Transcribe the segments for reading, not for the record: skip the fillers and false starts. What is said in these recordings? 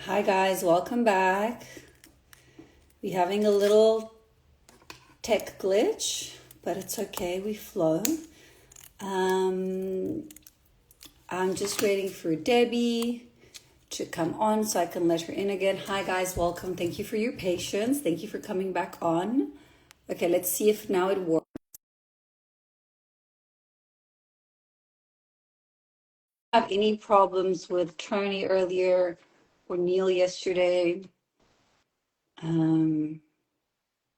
Hi guys, welcome back. We're having a little tech glitch, but it's okay, we flow. Um, I'm just waiting for Debbie to come on so I can let her in again. Hi guys, welcome. Thank you for your patience. Thank you for coming back on. Okay, let's see if now it works. Have any problems with Tony earlier or Neil yesterday?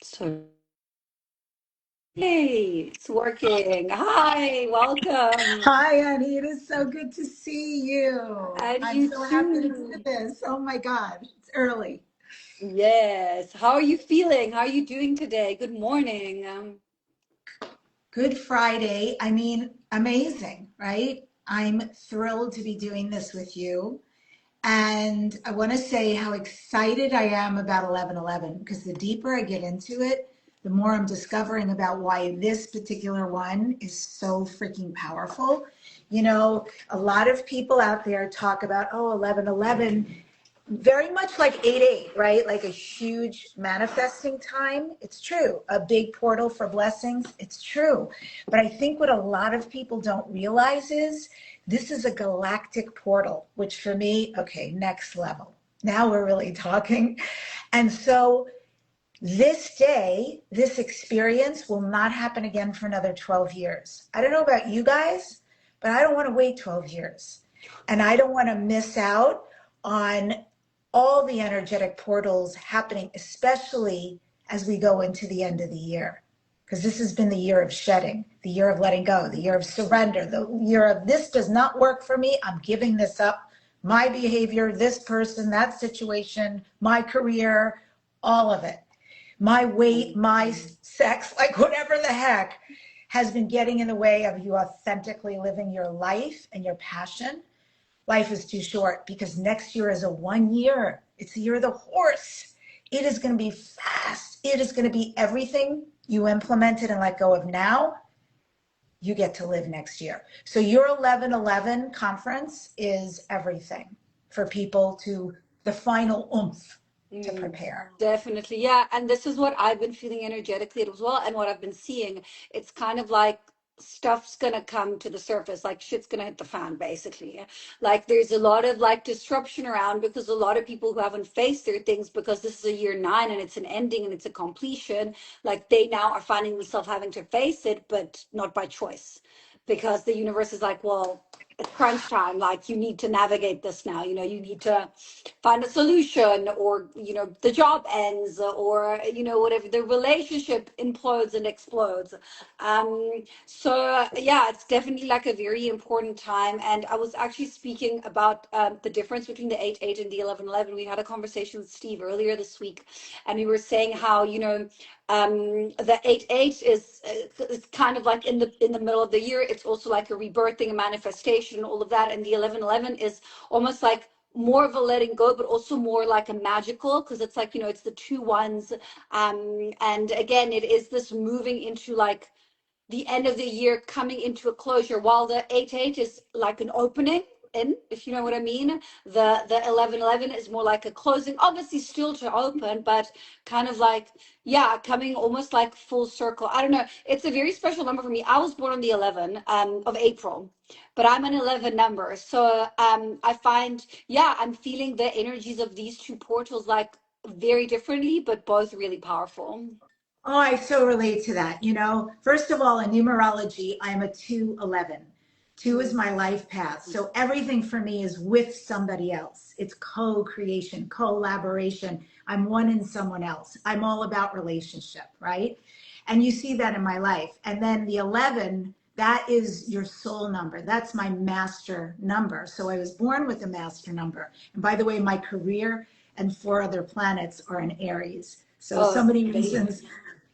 So hey, it's working. Hi, welcome. Hi, Annie. It is so good to see you. And I'm you so happy to do too. this. Oh my God, it's early. Yes. How are you feeling? How are you doing today? Good morning. Good Friday. I mean, amazing, right? I'm thrilled to be doing this with you. And I want to say how excited I am about 1111 because the deeper I get into it, the more I'm discovering about why this particular one is so freaking powerful. You know, a lot of people out there talk about, oh, 1111 very much like 8-8, right? Like a huge manifesting time. It's true. A big portal for blessings. It's true. But I think what a lot of people don't realize is this is a galactic portal, which for me, okay, next level. Now we're really talking. And so this day, this experience will not happen again for another 12 years. I don't know about you guys, but I don't want to wait 12 years. And I don't want to miss out on all the energetic portals happening, especially as we go into the end of the year. Because this has been the year of shedding, the year of letting go, the year of surrender, the year of this does not work for me. I'm giving this up. My behavior, this person, that situation, my career, all of it. My weight, my sex, like whatever the heck has been getting in the way of you authentically living your life and your passion. Life is too short because next year is a 1 year. It's the year of the horse. It is going to be fast. It is going to be everything you implemented and let go of now. You get to live next year. So your 1111 conference is everything for people to the final oomph to prepare. Definitely. Yeah. And this is what I've been feeling energetically as well. And what I've been seeing, it's kind of like stuff's gonna come to the surface, like shit's gonna hit the fan, basically. Like there's a lot of like disruption around because a lot of people who haven't faced their things because this is a year nine and it's an ending and it's a completion, like they now are finding themselves having to face it, but not by choice. Because the universe is like, well, it's crunch time. Like you need to navigate this now. You need to find a solution, or the job ends, or whatever, the relationship implodes and explodes. So yeah, it's definitely like a very important time. And I was actually speaking about the difference between the 8-8 and the 11-11. We had a conversation with Steve earlier this week, and we were saying how the 8-8 is it's kind of like in the middle of the year. It's also like a rebirthing, a manifestation, all of that. And the 11-11 is almost like more of a letting go, but also more like a magical, because it's like it's the two ones. And again, it is this moving into like the end of the year, coming into a closure, while the 8-8 is like an opening in, if you know what I mean. The 11-11 is more like a closing, obviously still to open, but kind of like, yeah, coming almost like full circle. I don't know, it's a very special number for me. I was born on the 11 of April, but I'm an 11 number. So I find, yeah, I'm feeling the energies of these two portals like very differently, but both really powerful. Oh, I so relate to that. First of all, in numerology, I'm a 211. Two is my life path. So everything for me is with somebody else. It's co-creation, collaboration. I'm one in someone else. I'm all about relationship, right? And you see that in my life. And then the 11, that is your soul number. That's my master number. So I was born with a master number. And by the way, my career and 4 other planets are in Aries. So Oh, many amazing. reasons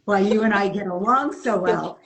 why you and I get along so well.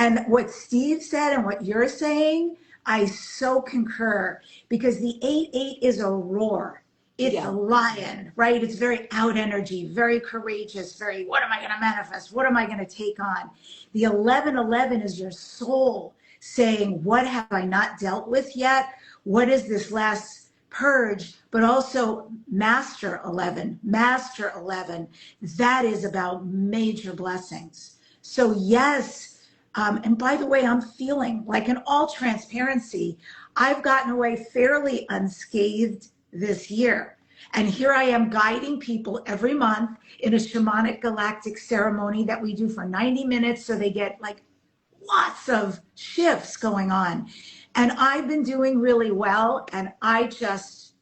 And what Steve said and what you're saying, I so concur, because the 8-8 is a roar. It's a Yeah. lion, right? It's very out energy, very courageous, very, what am I going to manifest? What am I going to take on? The 11-11 is your soul saying, what have I not dealt with yet? What is this last purge, but also master 11, master 11. That is about major blessings. So yes, and by the way, I'm feeling like, in all transparency, I've gotten away fairly unscathed this year. And here I am guiding people every month in a shamanic galactic ceremony that we do for 90 minutes. So they get like lots of shifts going on. And I've been doing really well. And it has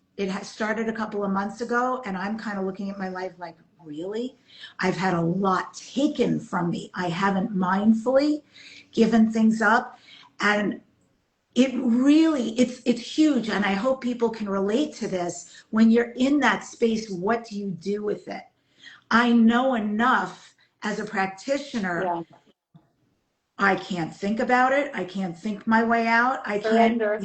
started a couple of months ago. And I'm kind of looking at my life like, really? I've had a lot taken from me. I haven't mindfully given things up. And it's huge. And I hope people can relate to this. When you're in that space, what do you do with it? I know enough as a practitioner. Yeah. I can't think about it. I can't think my way out. I can't. Surrender.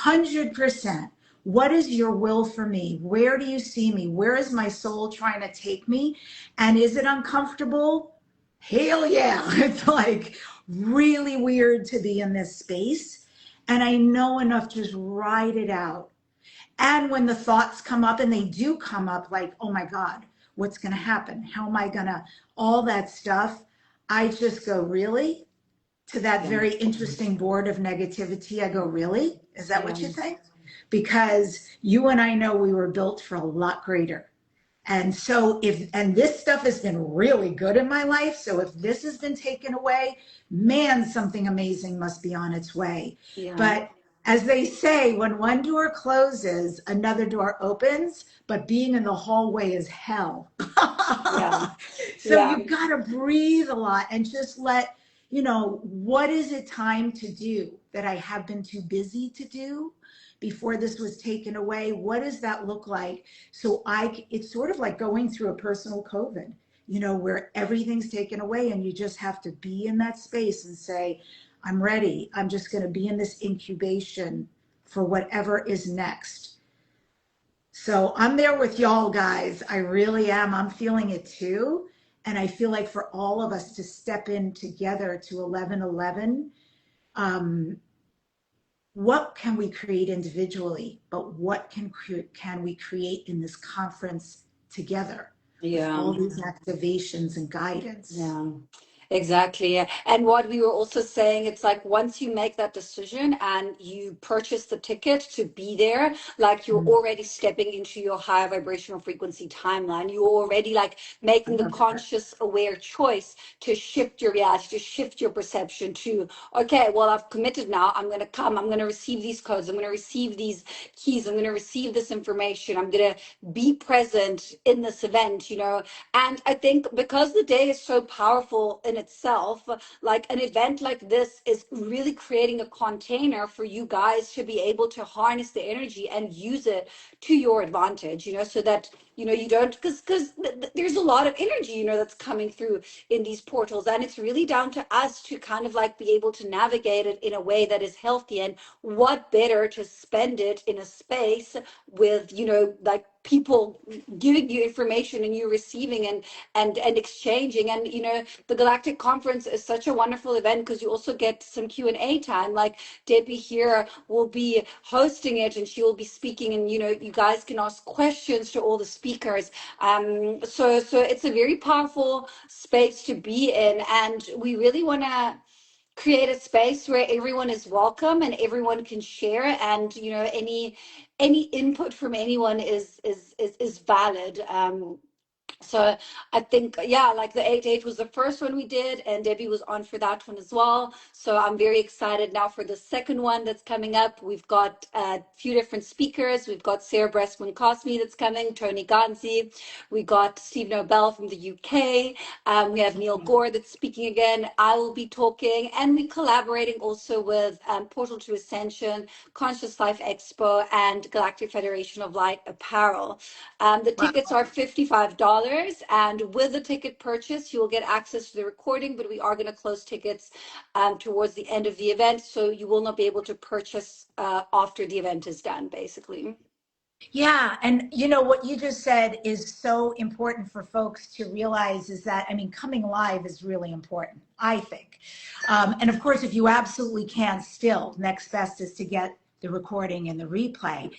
100%. What is your will for me? Where do you see me? Where is my soul trying to take me? And is it uncomfortable? Hell yeah. It's like really weird to be in this space. And I know enough to just ride it out. And when the thoughts come up, and they do come up, like, oh my God, what's going to happen? How am I going to, all that stuff? I just go, really? To that very interesting board of negativity, I go, really? Is that what you think? Because you and I know we were built for a lot greater. And so and this stuff has been really good in my life. So if this has been taken away, man, something amazing must be on its way. Yeah. But as they say, when one door closes, another door opens, but being in the hallway is hell. Yeah. So you've got to breathe a lot and just let, what is it time to do that I have been too busy to do before this was taken away? What does that look like? So it's sort of like going through a personal COVID, where everything's taken away and you just have to be in that space and say, I'm ready. I'm just going to be in this incubation for whatever is next. So I'm there with y'all, guys. I really am. I'm feeling it too. And I feel like for all of us to step in together to 1111, what can we create individually, but what can we create in this conference together? With all these activations and guidance. Yeah. Exactly. And what we were also saying, it's like once you make that decision and you purchase the ticket to be there, like you're already stepping into your higher vibrational frequency timeline. You're already like making the conscious, aware choice to shift your reality, to shift your perception to, okay, well, I've committed now. I'm going to come. I'm going to receive these codes. I'm going to receive these keys. I'm going to receive this information. I'm going to be present in this event, And I think because the day is so powerful in itself, like an event like this is really creating a container for you guys to be able to harness the energy and use it to your advantage, so that you don't, because there's a lot of energy that's coming through in these portals, and it's really down to us to kind of like be able to navigate it in a way that is healthy. And what better to spend it in a space with like people giving you information and you receiving and exchanging. And the Galactic Conference is such a wonderful event because you also get some Q&A time. Like Debbi here will be hosting it, and she will be speaking, and you guys can ask questions to all the speakers. So it's a very powerful space to be in, and we really want to create a space where everyone is welcome and everyone can share, and any input from anyone is valid. So I think, like the 8-8 was the first one we did, and Debbi was on for that one as well. So I'm very excited now for the second one that's coming up. We've got a few different speakers. We've got Sarah Breastman-Cosme that's coming, Tony Ganzi. We got Steve Nobel from the UK. We have Neil Gore that's speaking again. I will be talking, and we're collaborating also with Portal to Ascension, Conscious Life Expo, and Galactic Federation of Light Apparel. The tickets are $55. And with the ticket purchase, you will get access to the recording, but we are going to close tickets towards the end of the event. So you will not be able to purchase after the event is done, basically. Yeah. And what you just said is so important for folks to realize is that, coming live is really important, I think. And of course, if you absolutely can't still, next best is to get the recording and the replay,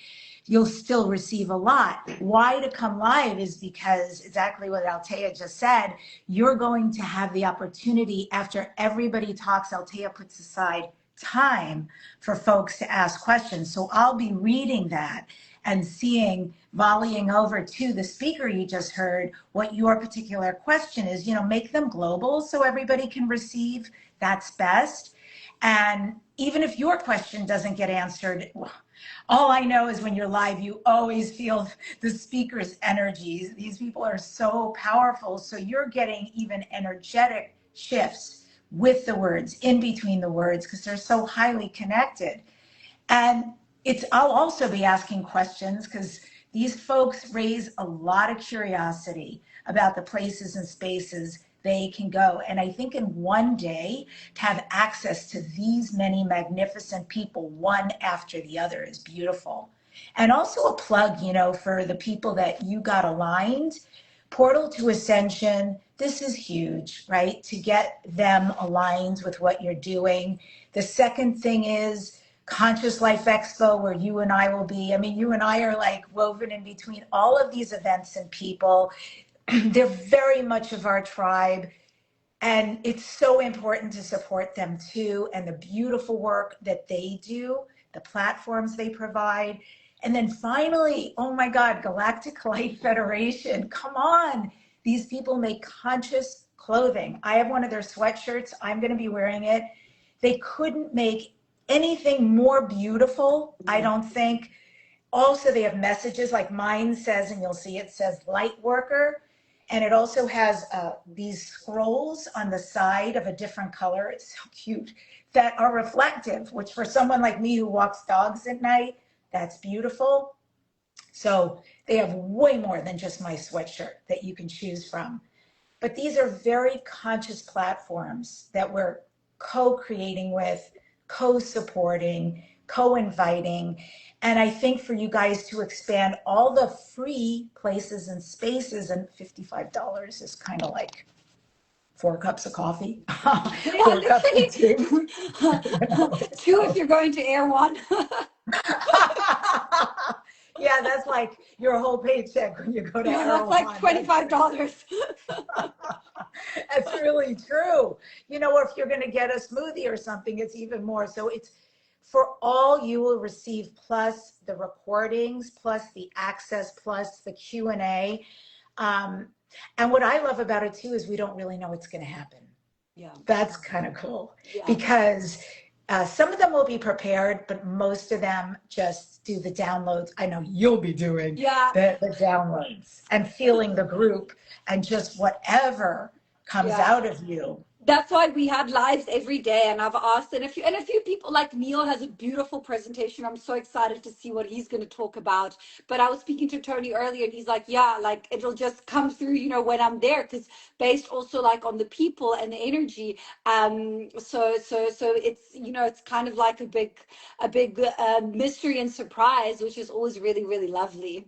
you'll still receive a lot. Why to come live is because exactly what Althea just said, you're going to have the opportunity after everybody talks. Althea puts aside time for folks to ask questions. So I'll be reading that and seeing, volleying over to the speaker you just heard, what your particular question is, make them global so everybody can receive. That's best. And even if your question doesn't get answered, all I know is when you're live, you always feel the speaker's energies. These people are so powerful. So you're getting even energetic shifts with the words, in between the words, because they're so highly connected. And I'll also be asking questions because these folks raise a lot of curiosity about the places and spaces they can go. And I think in one day to have access to these many magnificent people, one after the other, is beautiful. And also a plug, for the people that you got aligned. Portal to Ascension, this is huge, right? To get them aligned with what you're doing. The second thing is Conscious Life Expo, where you and I will be. I mean, you and I are like woven in between all of these events and people. They're very much of our tribe. And it's so important to support them too, and the beautiful work that they do, the platforms they provide. And then finally, oh my God, Galactic Light Federation, come on. These people make conscious clothing. I have one of their sweatshirts. I'm going to be wearing it. They couldn't make anything more beautiful, I don't think. Also, they have messages like mine says, and you'll see it says light worker. And it also has these scrolls on the side of a different color. It's so cute, that are reflective, which for someone like me who walks dogs at night, that's beautiful. So they have way more than just my sweatshirt that you can choose from. But these are very conscious platforms that we're co-creating with, co-supporting, co-inviting. And I think for you guys to expand all the free places and spaces, and $55 is kind of like 4 cups of coffee, Yeah, 4 cups literally. of tea. Two if you're going to air one. Yeah, that's like your whole paycheck when you go to Yeah, Air that's like One. $25. That's really true. Or if you're going to get a smoothie or something, it's even more. So it's for all you will receive, plus the recordings, plus the access, plus the Q&A. And what I love about it too is we don't really know what's going to happen. Yeah. That's kind of cool. Yeah. Because some of them will be prepared, but most of them just do the downloads. I know you'll be doing the downloads and feeling the group and just whatever comes out of you. That's why we had lives every day, and I've asked, and a few people, like Neil has a beautiful presentation. I'm so excited to see what he's going to talk about. But I was speaking to Tony earlier, and he's like, yeah, like it'll just come through, when I'm there, because based also like on the people and the energy. So it's it's kind of like a big mystery and surprise, which is always really, really lovely.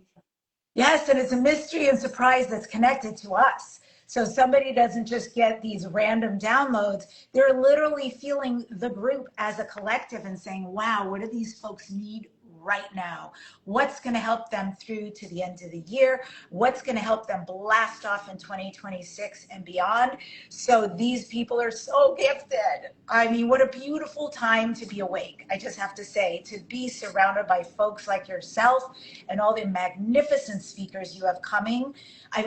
Yes, and it's a mystery and surprise that's connected to us. So somebody doesn't just get these random downloads. They're literally feeling the group as a collective and saying, wow, what do these folks need right now? What's going to help them through to the end of the year? What's going to help them blast off in 2026 and beyond? So these people are so gifted. I mean, what a beautiful time to be awake. I just have to say, to be surrounded by folks like yourself and all the magnificent speakers you have coming.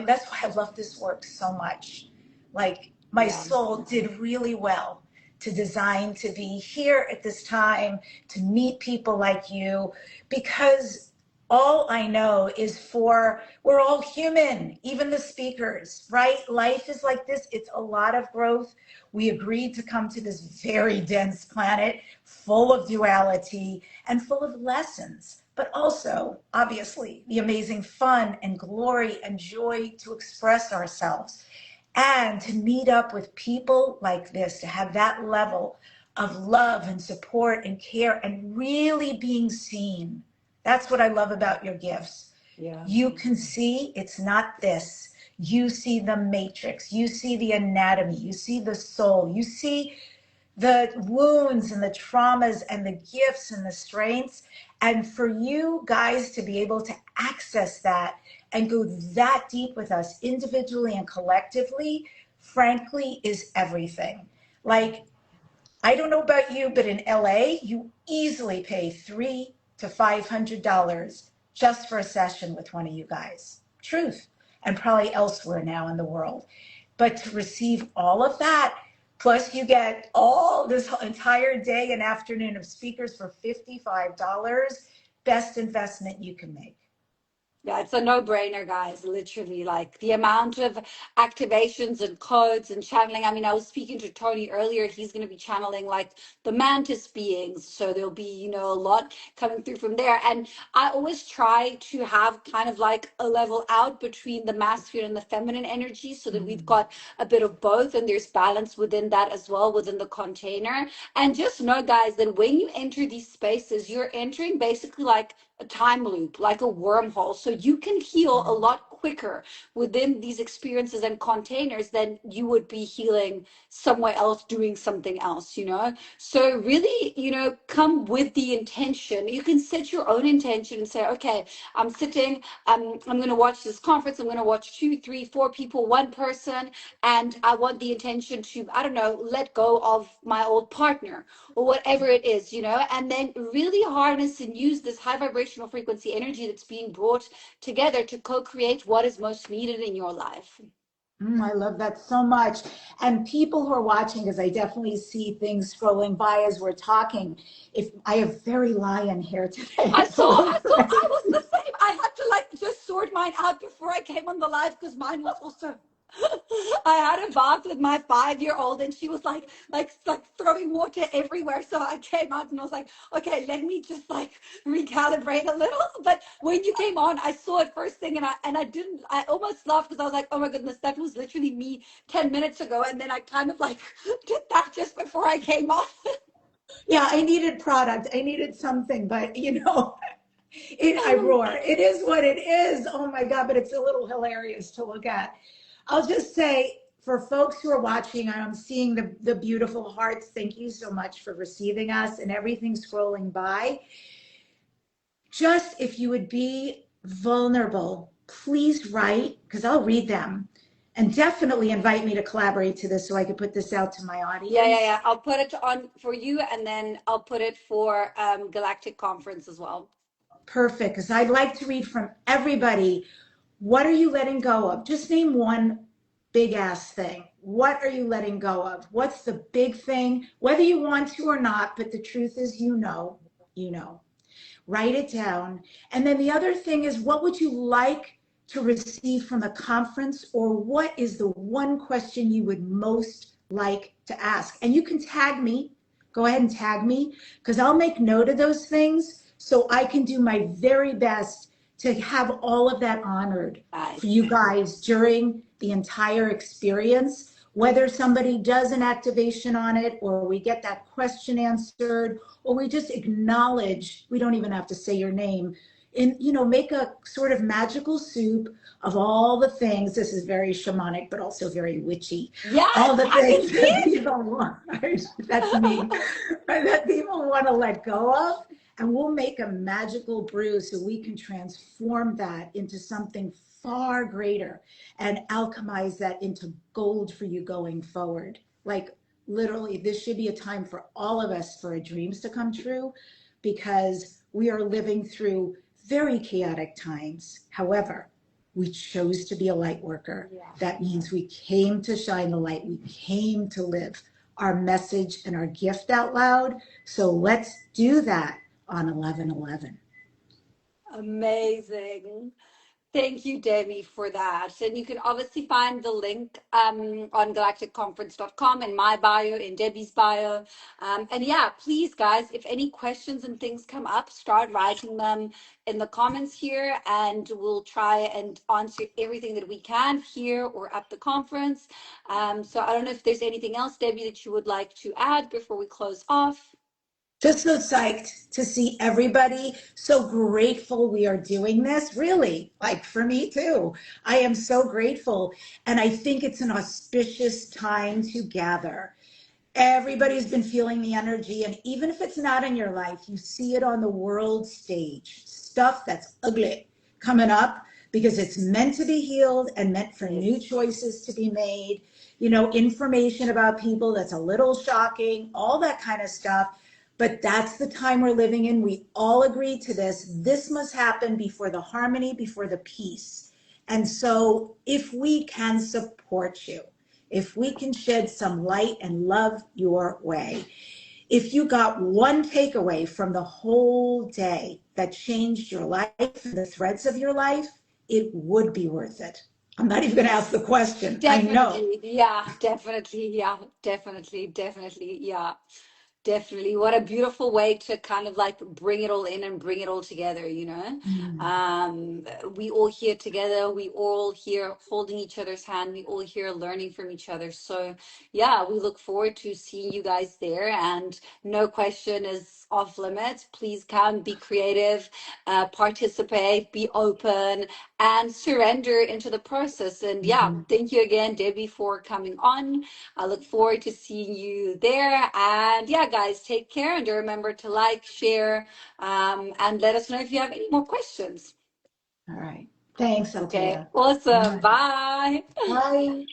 That's why I love this work so much. Like my soul did really well to design to be here at this time, to meet people like you, because all I know is we're all human, even the speakers, right? Life is like this. It's a lot of growth. We agreed to come to this very dense planet full of duality and full of lessons, but also, obviously, the amazing fun and glory and joy to express ourselves. And to meet up with people like this, to have that level of love and support and care and really being seen. That's what I love about your gifts. Yeah. You can see it's not this. You see the matrix. You see the anatomy. You see the soul. You see the wounds and the traumas and the gifts and the strengths. And for you guys to be able to access that and go that deep with us individually and collectively, frankly, is everything. Like, I don't know about you, but in LA, you easily pay $300 to $500 just for a session with one of you guys. Truth. And probably elsewhere now in the world. But to receive all of that, plus you get all this entire day and afternoon of speakers for $55, best investment you can make. Yeah, it's a no-brainer, guys. Literally, like the amount of activations and codes and channeling. I mean, I was speaking to Tony earlier. He's going to be channeling like the mantis beings. So there'll be, a lot coming through from there. And I always try to have kind of like a level out between the masculine and the feminine energy so that we've got a bit of both and there's balance within that as well, within the container. And just know, guys, that when you enter these spaces, you're entering basically like a time loop, like a wormhole. So you can heal a lot quicker within these experiences and containers than you would be healing somewhere else doing something else. So really, come with the intention. You can set your own intention and say, okay, I'm sitting, I'm going to watch this conference. I'm going to watch 2, 3, 4 people, one person. And I want the intention to, I don't know, let go of my old partner or whatever it is, and then really harness and use this high vibrational frequency energy that's being brought together to co-create what is most needed in your life. I love that so much. And people who are watching, because I definitely see things scrolling by as we're talking. If I have very lion hair today, I it's a saw, little I saw, I was the same. I had to like just sort mine out before I came on the live because mine was also I had a bath with my 5-year-old and she was like throwing water everywhere. So I came out and I was like, okay, let me just like recalibrate a little. But when you came on, I saw it first thing and I almost laughed because I was like, oh my goodness, that was literally me 10 minutes ago. And then I kind of like did that just before I came on. Yeah, I needed product. I needed something, but I roar. It is what it is. Oh my God, but it's a little hilarious to look at. I'll just say for folks who are watching, I'm seeing the beautiful hearts. Thank you so much for receiving us and everything scrolling by. Just if you would be vulnerable, please write, because I'll read them. And definitely invite me to collaborate to this so I could put this out to my audience. Yeah. I'll put it on for you and then I'll put it for Galactic Conference as well. Perfect, because I'd like to read from everybody. What are you letting go of? Just name one big ass thing. What are you letting go of? What's the big thing? Whether you want to or not, but the truth is, you know. Write it down. And then the other thing is, what would you like to receive from the conference? Or what is the one question you would most like to ask? And you can tag me. Go ahead and tag me because I'll make note of those things so I can do my very best to have all of that honored for you guys during the entire experience, whether somebody does an activation on it or we get that question answered or we just acknowledge, we don't even have to say your name, and make a sort of magical soup of all the things. This is very shamanic, but also very witchy. Yes, all the I can things see that it. people want, that's me, that people want to let go of. And we'll make a magical brew so we can transform that into something far greater and alchemize that into gold for you going forward. Like literally, this should be a time for all of us for our dreams to come true because we are living through very chaotic times. However, we chose to be a light worker. Yeah. That means we came to shine the light. We came to live our message and our gift out loud. So let's do that on 11/11. Amazing. Thank you, Debbi, for that. And you can obviously find the link on galacticconference.com in my bio, in Debbie's bio. And yeah, please, guys, if any questions and things come up, start writing them in the comments here, and we'll try and answer everything that we can here or at the conference. So I don't know if there's anything else, Debbi, that you would like to add before we close off. Just so psyched to see everybody. So grateful we are doing this. Really, like for me too. I am so grateful. And I think it's an auspicious time to gather. Everybody's been feeling the energy. And even if it's not in your life, you see it on the world stage. Stuff that's ugly coming up because it's meant to be healed and meant for new Yes. choices to be made. Information about people that's a little shocking, all that kind of stuff. But that's the time we're living in. We all agree to this. This must happen before the harmony, before the peace. And so, if we can support you, if we can shed some light and love your way, if you got one takeaway from the whole day that changed your life and the threads of your life, it would be worth it. I'm not even going to ask the question. I know. Definitely. Yeah, definitely. Yeah, definitely. Definitely. Yeah. Definitely. What a beautiful way to kind of like bring it all in and bring it all together, you know? Mm. We all here together, we all here holding each other's hand, we all here learning from each other. So, yeah, we look forward to seeing you guys there. And no question is off limits. Please come, be creative, participate, be open, and surrender into the process. And yeah, Mhm. thank you again, Debbie, for coming on. I look forward to seeing you there. And yeah, guys, take care and remember to like, share, and let us know if you have any more questions. All right. Thanks, Okay, Althea. All awesome. right. Bye. Bye.